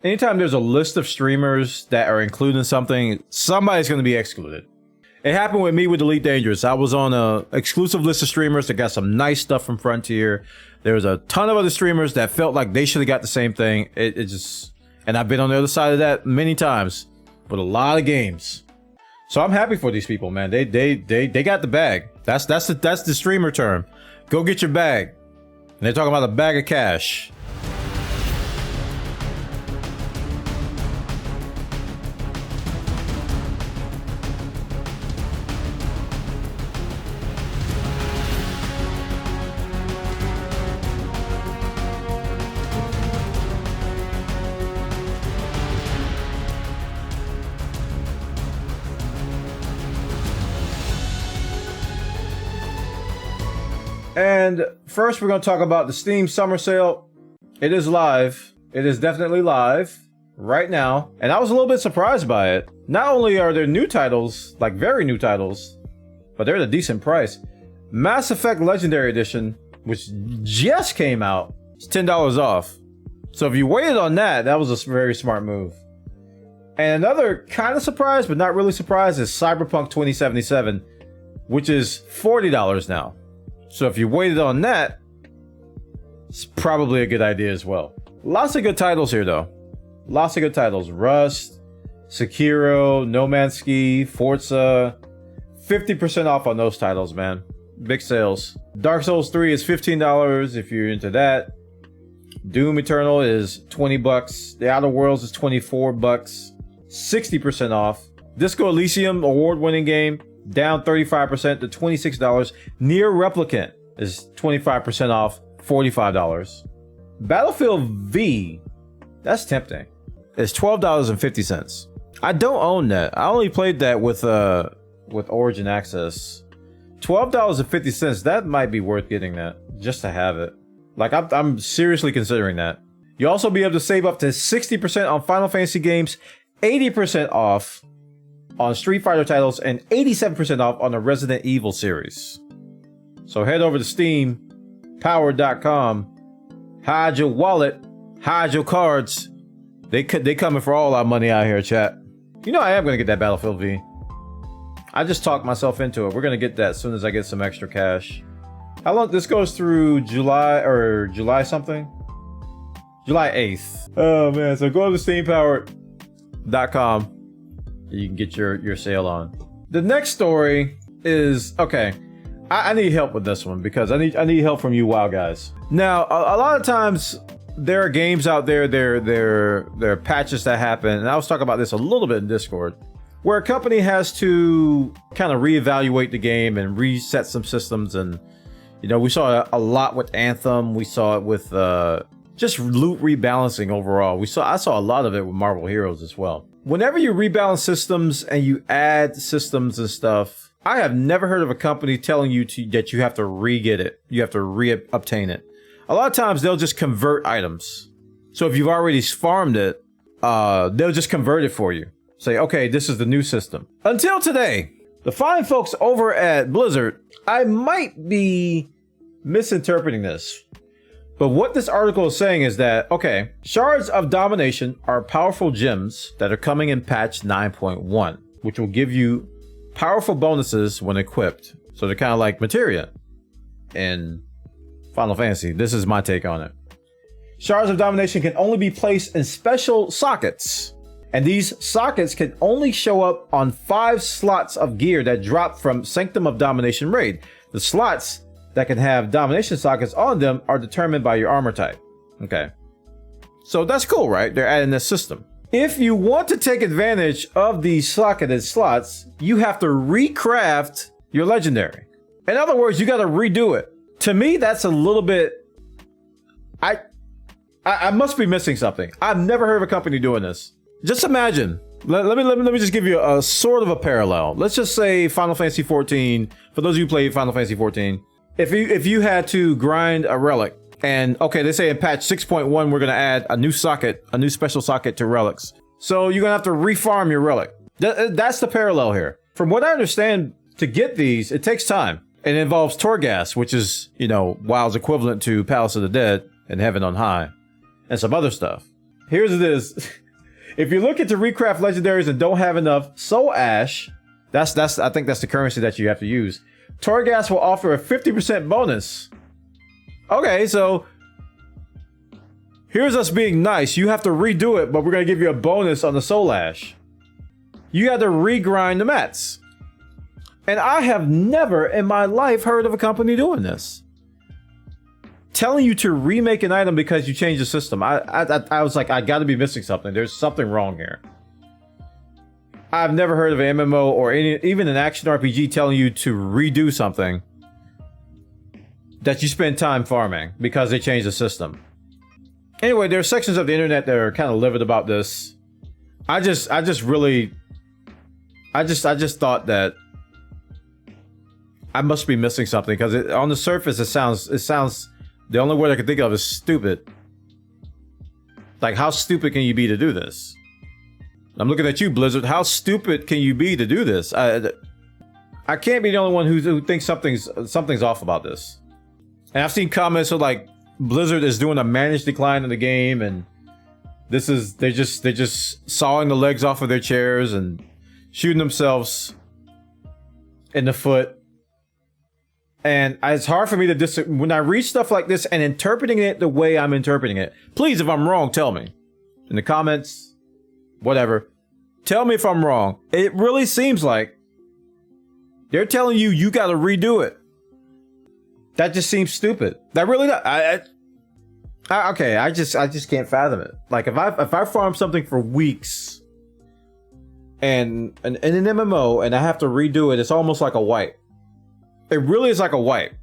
Anytime there's a list of streamers that are including something, somebody's going to be excluded. It happened with me with Elite Dangerous. I was on a exclusive list of streamers that got some nice stuff from Frontier. There was a ton of other streamers that felt like they should have got the same thing. And I've been on the other side of that many times with a lot of games. So I'm happy for these people, man. They got the bag. That's the streamer term. Go get your bag. And they're talking about a bag of cash. And first, we're going to talk about the Steam Summer Sale. It is live. It is definitely live right now. And I was a little bit surprised by it. Not only are there new titles, like very new titles, but they're at a decent price. Mass Effect Legendary Edition, which just came out, is $10 off. So if you waited on that, that was a very smart move. And another kind of surprise, but not really surprise, is Cyberpunk 2077, which is $40 now. So if you waited on that, it's probably a good idea as well. Lots of good titles here, though. Lots of good titles. Rust, Sekiro, No Man's Sky, Forza. 50% off on those titles, man. Big sales. Dark Souls 3 is $15 if you're into that. Doom Eternal is $20. The Outer Worlds is $24. 60% off. Disco Elysium, award-winning game, down 35% to $26. Nier Replicant is 25% off, $45. Battlefield V, that's tempting. It's $12.50. I don't own that. I only played that with Origin Access. $12.50, that might be worth getting that, just to have it. Like, I'm seriously considering that. You'll also be able to save up to 60% on Final Fantasy games, 80% off on Street Fighter titles, and 87% off on the Resident Evil series. So head over to steampower.com, hide your wallet, hide your cards. They coming for all our money out here, chat. You know I am gonna get that Battlefield V. I just talked myself into it. We're gonna get that as soon as I get some extra cash. How long? This goes through July something? July 8th. Oh man, so go to steampower.com. You can get your sale on. The next story is, okay, I need help with this one because I need help from you WoW guys. Now, a lot of times there are games out there, there are patches that happen, and I was talking about this a little bit in Discord, where a company has to kind of reevaluate the game and reset some systems. And you know, we saw a lot with Anthem. We saw it with just loot rebalancing overall. I saw a lot of it with Marvel Heroes as well. Whenever you rebalance systems and you add systems and stuff, I have never heard of a company telling you that you have to re-get it. You have to re-obtain it. A lot of times they'll just convert items. So if you've already farmed it, they'll just convert it for you. Say, okay, this is the new system. Until today, the fine folks over at Blizzard, I might be misinterpreting this. But what this article is saying is that, okay, Shards of Domination are powerful gems that are coming in patch 9.1, which will give you powerful bonuses when equipped. So they're kind of like materia in Final Fantasy. This is my take on it. Shards of Domination can only be placed in special sockets. And these sockets can only show up on 5 slots of gear that drop from Sanctum of Domination raid. The slots that can have domination sockets on them are determined by your armor type. Okay. So that's cool, right? They're adding this system. If you want to take advantage of these socketed slots, you have to recraft your legendary. In other words, you got to redo it. To me, that's a little bit... I must be missing something. I've never heard of a company doing this. Just imagine. Let me just give you a sort of a parallel. Let's just say Final Fantasy 14. For those of you who played Final Fantasy 14, if you had to grind a relic, and okay, they say in patch 6.1 we're gonna add a new socket, a new special socket to relics. So you're gonna have to refarm your relic. That's the parallel here. From what I understand, to get these, it takes time. And it involves Torghast, which is, you know, WoW's equivalent to Palace of the Dead and Heaven on High, and some other stuff. Here's this. If you're looking to recraft legendaries and don't have enough soul ash, I think that's the currency that you have to use. Torghast will offer a 50% bonus. Okay, so here's us being nice. You have to redo it, but we're gonna give you a bonus on the soul ash. You had to regrind the mats. And I have never in my life heard of a company doing this. Telling you to remake an item because you changed the system. I was like, I gotta be missing something. There's something wrong here. I've never heard of an MMO or even an action RPG telling you to redo something that you spend time farming because they changed the system. Anyway, there are sections of the internet that are kind of livid about this. I just thought that I must be missing something because on the surface it sounds. The only word I can think of is stupid. Like, how stupid can you be to do this? I'm looking at you, Blizzard. How stupid can you be to do this? I can't be the only one who thinks something's off about this. And I've seen comments of like Blizzard is doing a managed decline in the game, and they're just sawing the legs off of their chairs and shooting themselves in the foot. And it's hard for me to when I read stuff like this and interpreting it the way I'm interpreting it. Please, if I'm wrong, tell me. In the comments, whatever. Tell me if I'm wrong. It really seems like they're telling you gotta redo it. That just seems stupid. That really not. Okay, I just can't fathom it. Like if I farm something for weeks and in an MMO and I have to redo it, it's almost like a wipe. It really is like a wipe.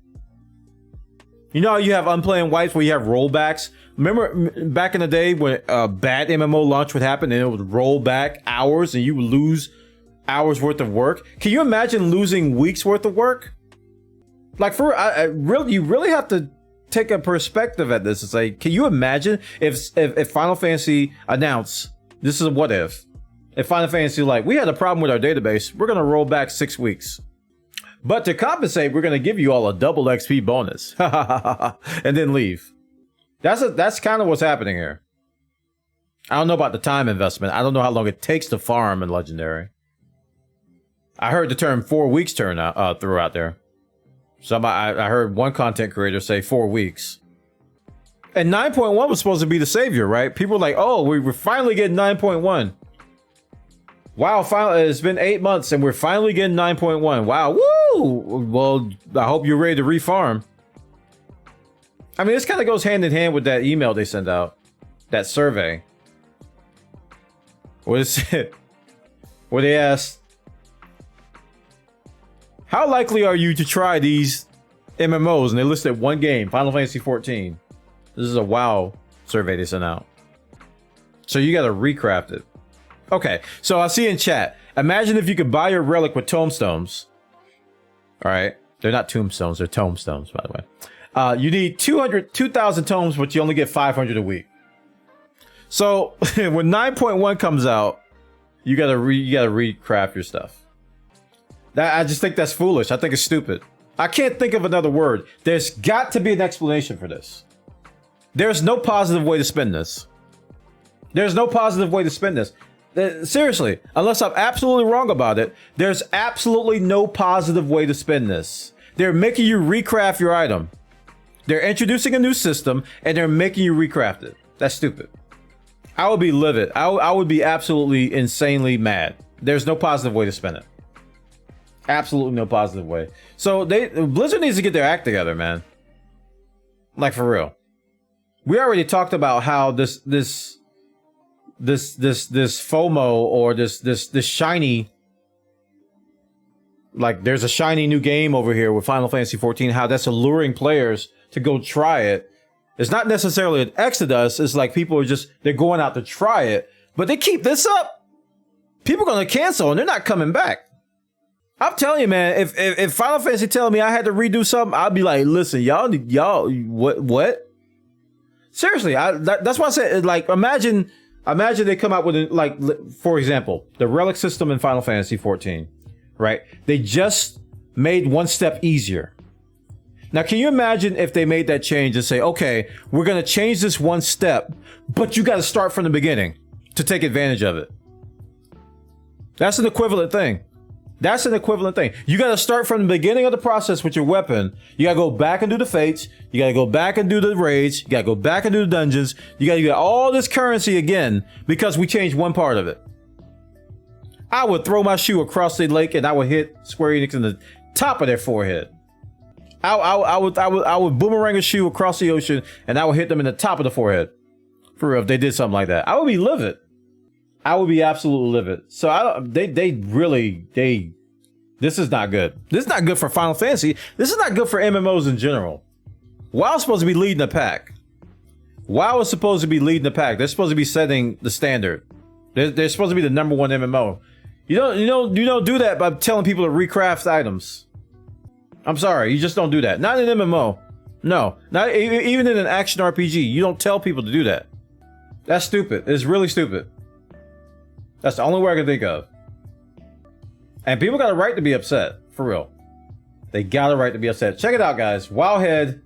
You know how you have unplanned wipes where you have rollbacks? Remember back in the day when a bad MMO launch would happen and it would roll back hours and you would lose hours worth of work? Can you imagine losing weeks worth of work? Like you really have to take a perspective at this. It's like, can you imagine if Final Fantasy announced, this is a what if Final Fantasy like, we had a problem with our database, we're gonna roll back 6 weeks. But to compensate, we're going to give you all a double XP bonus. And then leave. That's kind of what's happening here. I don't know about the time investment. I don't know how long it takes to farm in Legendary. I heard the term 4 weeks through out there. I heard one content creator say 4 weeks. And 9.1 was supposed to be the savior, right? People were like, oh, we're finally getting 9.1. Wow, it's been 8 months and we're finally getting 9.1. Wow, woo! Well, I hope you're ready to refarm. I mean, this kind of goes hand in hand with that email they sent out. That survey. What is it? Where they asked, how likely are you to try these MMOs? And they listed one game, Final Fantasy 14. This is a WoW survey they sent out. So you gotta recraft it. Okay, so I see in chat, imagine if you could buy your relic with tombstones. All right, they're not tombstones, they're tombstones, by the way. You need 2,000 tomes, but you only get 500 a week. So when 9.1 comes out, you gotta recraft your stuff. I just think that's foolish. I think it's stupid. I can't think of another word. There's got to be an explanation for this. There's no positive way to spend this. There's no positive way to spend this. Seriously, unless I'm absolutely wrong about it, there's absolutely no positive way to spend this. They're making you recraft your item. They're introducing a new system and they're making you recraft it. That's stupid. I would be livid. I would be absolutely insanely mad. There's no positive way to spend it. Absolutely no positive way. So Blizzard needs to get their act together, man. Like for real. We already talked about how this FOMO or this shiny, like there's a shiny new game over here with Final Fantasy 14, how that's alluring players to go try it. It's not necessarily an exodus. It's like people are they're going out to try it, but they keep this up. People are going to cancel and they're not coming back. I'm telling you, man, if Final Fantasy telling me I had to redo something, I'd be like, listen, y'all, what? Seriously, that's why I said, like, imagine they come out with, like, for example, the relic system in Final Fantasy 14, right? They just made one step easier. Now, can you imagine if they made that change and say, okay, we're going to change this one step, but you got to start from the beginning to take advantage of it. That's an equivalent thing. That's an equivalent thing. You got to start from the beginning of the process with your weapon. You got to go back and do the fates. You got to go back and do the raids. You got to go back and do the dungeons. You got to get all this currency again because we changed one part of it. I would throw my shoe across the lake and I would hit Square Enix in the top of their forehead. I would boomerang a shoe across the ocean and I would hit them in the top of the forehead. For real, if they did something like that, I would be livid. I would be absolutely livid. So this is not good. This is not good for Final Fantasy. This is not good for MMOs in general. WoW's supposed to be leading the pack. WoW is supposed to be leading the pack. They're supposed to be setting the standard. They're supposed to be the #1 MMO. You don't do that by telling people to recraft items. I'm sorry, you just don't do that. Not in an MMO. No, not even in an action RPG. You don't tell people to do that. That's stupid. It's really stupid. That's the only way I can think of. And people got a right to be upset, for real. They got a right to be upset. Check it out, guys. Wowhead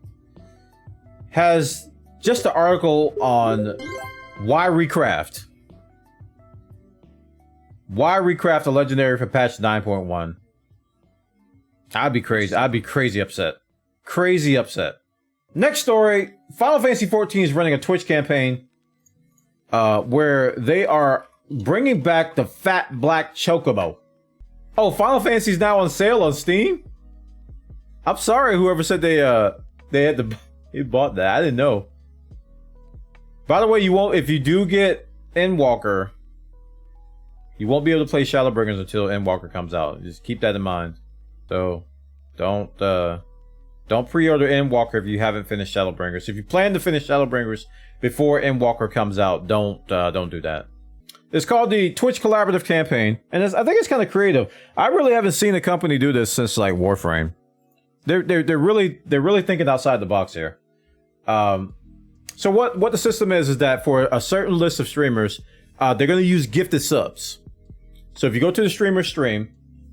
has just an article on why recraft. Why recraft a legendary for patch 9.1? I'd be crazy. I'd be crazy upset. Crazy upset. Next story. Final Fantasy 14 is running a Twitch campaign where they are bringing back the fat black chocobo. Oh, Final Fantasy is now on sale on Steam? I'm sorry, whoever said they bought that. I didn't know. By the way, you won't, if you do get Endwalker, you won't be able to play Shadowbringers until Endwalker comes out. Just keep that in mind. So don't pre-order Endwalker if you haven't finished Shadowbringers. If you plan to finish Shadowbringers before Endwalker comes out, don't do that. It's called the Twitch Collaborative Campaign, and I think it's kind of creative. I really haven't seen a company do this since like Warframe. They're really thinking outside the box here. So what the system is that for a certain list of streamers, they're going to use gifted subs. So if you go to the streamer stream,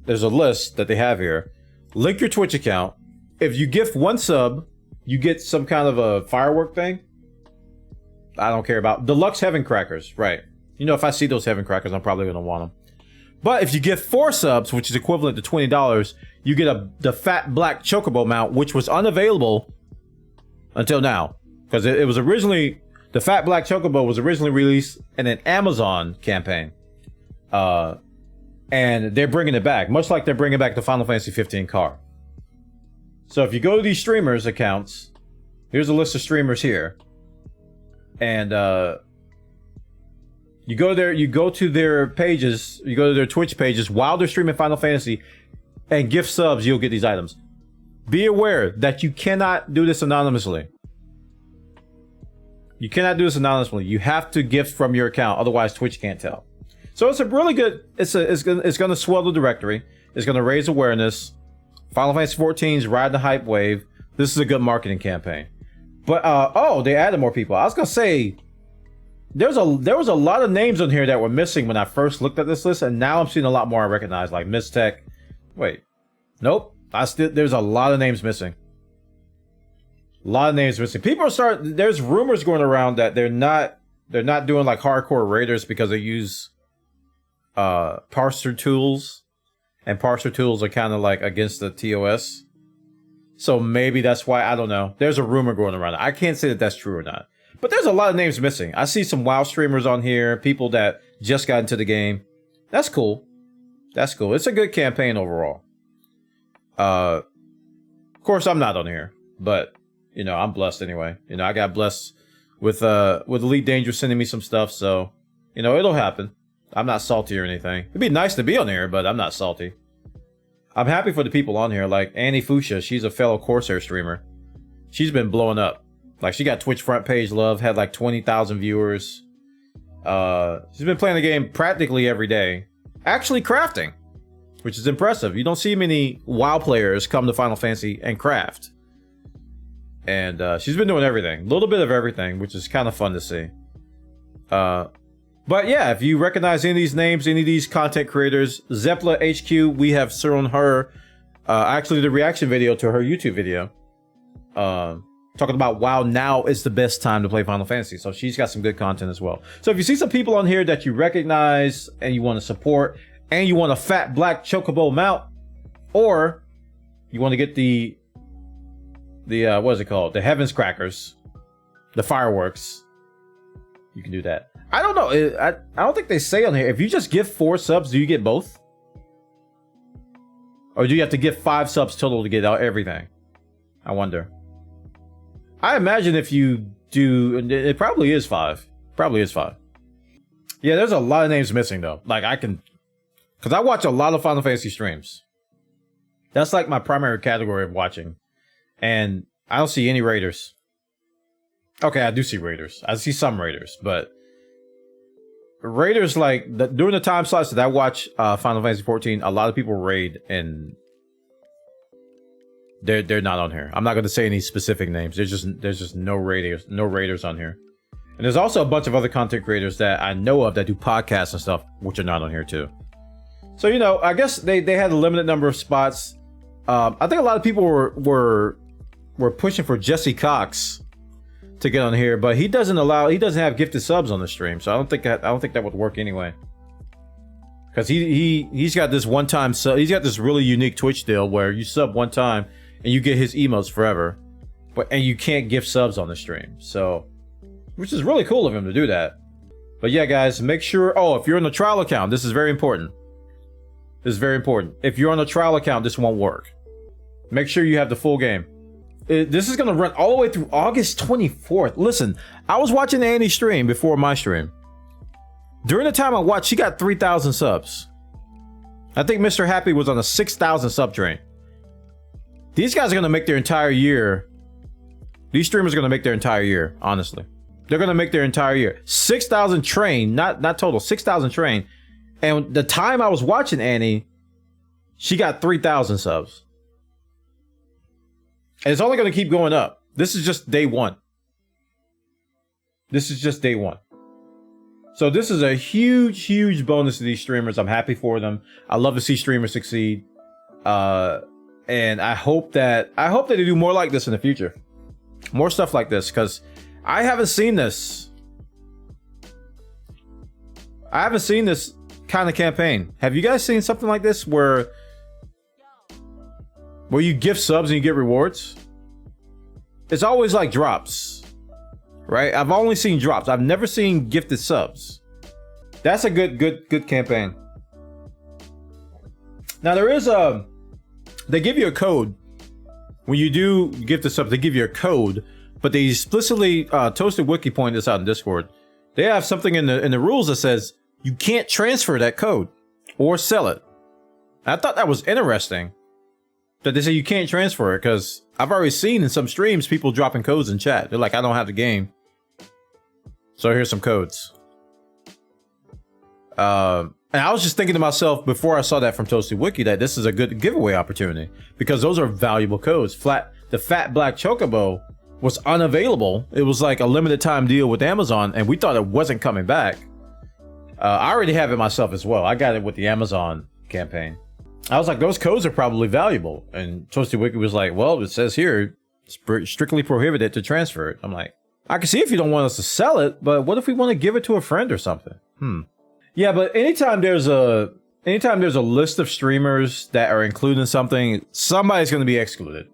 there's a list that they have here. Link your Twitch account. If you gift one sub, you get some kind of a firework thing. I don't care about deluxe heaven crackers, right? You know, if I see those heaven crackers, I'm probably going to want them. But if you gift 4 subs, which is equivalent to $20, you get the fat black chocobo mount, which was unavailable until now. Because it was originally, the fat black chocobo was originally released in an Amazon campaign. And they're bringing it back, much like they're bringing back the Final Fantasy 15 car. So if you go to these streamers' accounts, here's a list of streamers here. And you go there, you go to their pages, you go to their Twitch pages while they're streaming Final Fantasy and gift subs, you'll get these items. Be aware that you cannot do this anonymously. You cannot do this anonymously. You have to gift from your account, otherwise Twitch can't tell. So it's a really good, it's going to swell the directory. It's going to raise awareness. Final Fantasy 14's riding the hype wave. This is a good marketing campaign. But, oh, they added more people. I was going to say, there was a lot of names on here that were missing when I first looked at this list, and now I'm seeing a lot more I recognize, like Mistech. Wait, nope. There's a lot of names missing. A lot of names missing. People are there's rumors going around that they're not doing like hardcore raiders because they use parser tools, and parser tools are kind of like against the TOS. So maybe that's why, I don't know. There's a rumor going around. I can't say that that's true or not. But there's a lot of names missing. I see some WoW streamers on here, people that just got into the game. That's cool. That's cool. It's a good campaign overall. Of course, I'm not on here, but you know, I'm blessed anyway. You know, I got blessed with Elite Dangerous sending me some stuff, so you know, it'll happen. I'm not salty or anything. It'd be nice to be on here, but I'm not salty. I'm happy for the people on here, like Annie Fuchsia. She's a fellow Corsair streamer. She's been blowing up. Like, she got Twitch front page love, had like 20,000 viewers. She's been playing the game practically every day. Actually crafting, which is impressive. You don't see many WoW players come to Final Fantasy and craft. And she's been doing everything. A little bit of everything, which is kind of fun to see. But yeah, if you recognize any of these names, any of these content creators, Zepla HQ, we have shown her actually the reaction video to her YouTube video. talking about WoW now is the best time to play Final Fantasy. So she's got some good content as well. So if you see some people on here that you recognize and you want to support, and you want a fat black chocobo mount, or you want to get the what is it called? The Heavens Crackers, the fireworks, you can do that. I don't know. I don't think they say on here, if you just give 4 subs, do you get both? Or do you have to give 5 subs total to get out everything? I wonder. I imagine if you do, it probably is 5. Probably is 5. Yeah, there's a lot of names missing though. Like because I watch a lot of Final Fantasy streams. That's like my primary category of watching. And I don't see any raiders. Okay, I do see raiders. I see some raiders, but raiders, like during the time slots that I watch Final Fantasy 14, a lot of people raid and they're not on here. I'm not going to say any specific names. There's just no raiders on here. And there's also a bunch of other content creators that I know of that do podcasts and stuff, which are not on here too. So, you know, I guess they had a limited number of spots. I think a lot of people were pushing for Jesse Cox to get on here, but he doesn't have gifted subs on the stream, so I don't think that would work anyway. Because he's got this one-time sub. He's got this really unique Twitch deal where you sub one time and you get his emotes forever, and you can't gift subs on the stream. So, which is really cool of him to do that. But yeah, guys, make sure. Oh, if you're on a trial account, this is very important. This is very important. If you're on a trial account, this won't work. Make sure you have the full game. This is going to run all the way through August 24th. Listen, I was watching Annie's stream before my stream. During the time I watched, she got 3,000 subs. I think Mr. Happy was on a 6,000 sub train. These guys are going to make their entire year. These streamers are going to make their entire year, honestly. They're going to make their entire year. 6,000 train, not total, 6,000 train. And the time I was watching Annie, she got 3,000 subs. And it's only going to keep going up. This is just day one. This is just day one. So this is a huge, huge bonus to these streamers. I'm happy for them. I love to see streamers succeed. And I hope that they do more like this in the future. More stuff like this, because I haven't seen this. I haven't seen this kind of campaign. Have you guys seen something like this where you gift subs and you get rewards? It's always like drops, right? I've only seen drops. I've never seen gifted subs. That's a good campaign. Now there is they give you a code when you do gifted subs. They give you a code, but they explicitly Toasted Wiki pointed this out in Discord. They have something in the rules that says you can't transfer that code or sell it. I thought that was interesting that they say you can't transfer it, because I've already seen in some streams people dropping codes in chat. They're like, I don't have the game, so here's some codes. And I was just thinking to myself before I saw that from Toasted Wiki that this is a good giveaway opportunity, because those are valuable codes. The Fat Black Chocobo was unavailable. It was like a limited time deal with Amazon, and we thought it wasn't coming back. I already have it myself as well. I got it with the Amazon campaign. I was like, those codes are probably valuable. And Toasted Wiki was like, well, it says here, it's strictly prohibited to transfer it. I'm like, I can see if you don't want us to sell it, but what if we want to give it to a friend or something? Yeah, but anytime there's a list of streamers that are including something, somebody's going to be excluded.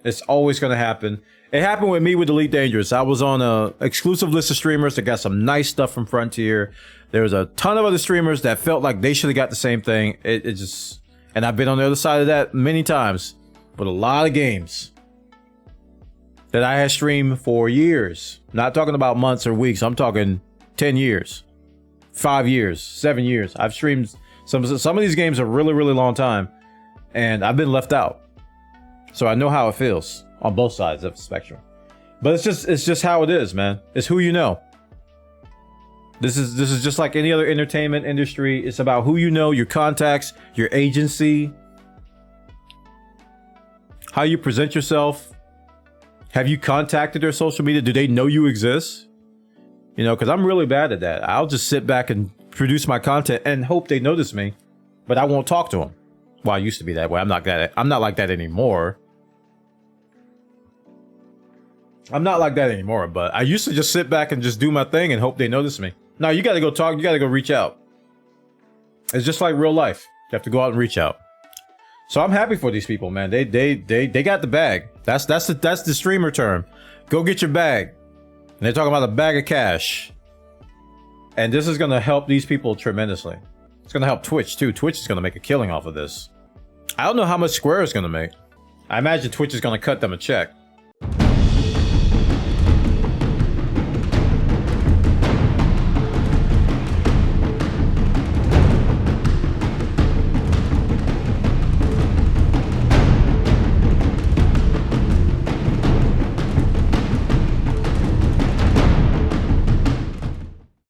It's always going to happen. It happened with me with Elite Dangerous. I was on a exclusive list of streamers that got some nice stuff from Frontier. There was a ton of other streamers that felt like they should have got the same thing. It just, and I've been on the other side of that many times with a lot of games that I had streamed for years. Not talking about months or weeks. I'm talking 10 years, 5 years, 7 years. I've streamed some of these games a really, really long time, and I've been left out. So I know how it feels on both sides of the spectrum. But it's just how it is, man. It's who you know. This is just like any other entertainment industry. It's about who you know, your contacts, your agency, how you present yourself. Have you contacted their social media? Do they know you exist? You know, because I'm really bad at that. I'll just sit back and produce my content and hope they notice me, but I won't talk to them. Well, I used to be that way. I'm not like that anymore. I'm not like that anymore, but I used to just sit back and just do my thing and hope they notice me. No, you gotta go talk, you gotta go reach out. It's just like real life. You have to go out and reach out. So I'm happy for these people, man. They got the bag. That's the streamer term. Go get your bag. And they're talking about a bag of cash. And this is gonna help these people tremendously. It's gonna help Twitch too. Twitch is gonna make a killing off of this. I don't know how much Square is gonna make. I imagine Twitch is gonna cut them a check.